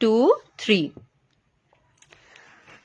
2 3.